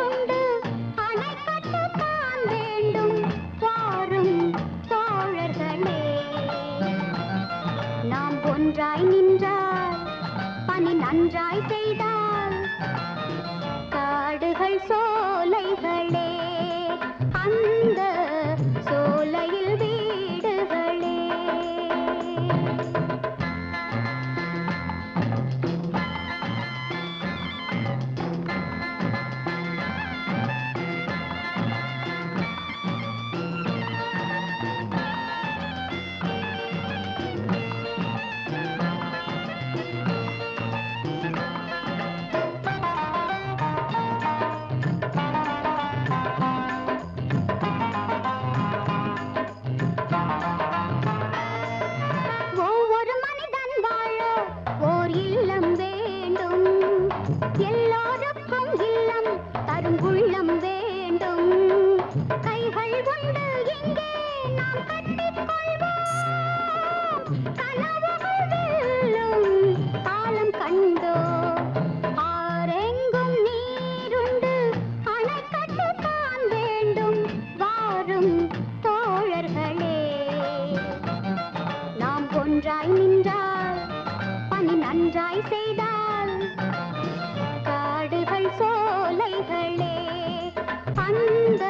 நீருண்டு அணை கட்டத்தான் வேண்டும் வாரும் தோழர்களே. நாம் ஒன்றாய் நின்றால் பணி நன்றாய் செய்தால் காடுகள் சோலைகளே அந்த சோலையில் வீடுகளே. எல்லோருக்கும் இல்லம் தரும் உள்ளம் வேண்டும். கைகள் உண்டு இங்கே நாம் கட்டிக்கொள்வோம். கனவுகள் வெல்லும் காலம் கண்டோ. ஆரெங்கும் நீருண்டு அணை கட்டத்தான் வேண்டும் வாரும் தோழர்களே. நாம் ஒன்றாய் நின்றால் பணி நன்றாய் செய்தால் காடுகள் சோலைகளே அந்த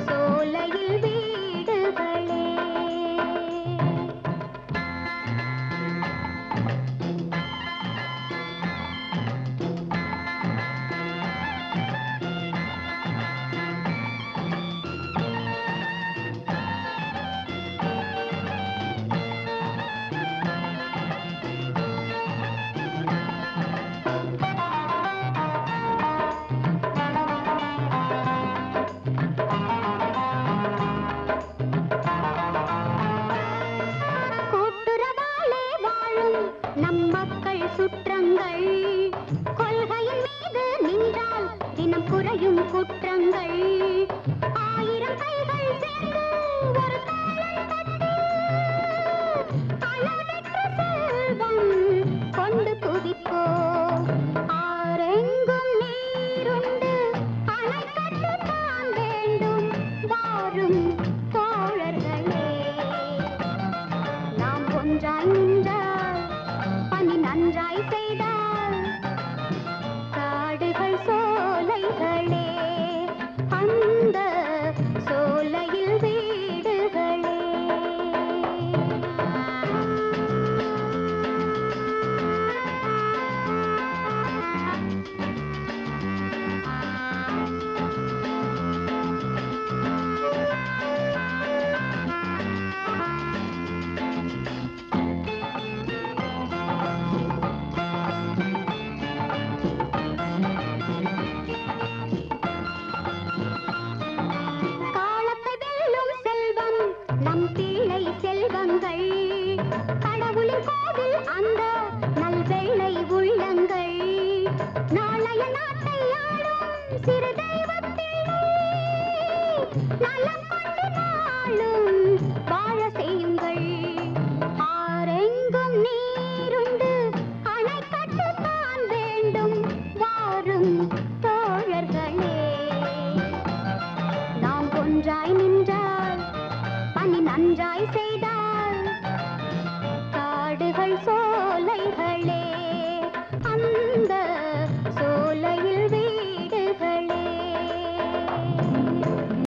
சோலையில் வீடுகளே. நம் மக்கள் சுற்றங்கள் கொள்கையின் மீது நின்றால் தினம் குறையும் குற்றங்கள். 1000 கைகள் சேர்ந்து ஒரு தாளம் தட்டி அளவற்ற செல்வம் கொண்டு குதிப்போம். ஆரெங்கும் நீருண்டு அணை கட்டத்தான் வேண்டும் வாரும் தோழர்களே. நாம் ஒன்றாய் நின்றால் பணி நன்றாய் செய்தால் காடுகள் சோலைகளே அந்த சோலையில் வீடுகளே. நம் பிள்ளை செல்வங்கள் கடவுளின் கோவில் அந்த நல்வெள்ளை உள்ளங்கள். நாளைய நாட்டை ஆளும் சிறு தெய்வப்பிள்ளை நலம் கொண்டு நாளும் வாழ செய்யுங்கள். ஆரெங்கும் நீருண்டு அணை கட்டத்தான் வேண்டும் வாரும் தோழர்களே. நாம் ஒன்றாய் நின்றால் பணி நன்றாய் செய்தால் காடுகள் சோலைகளே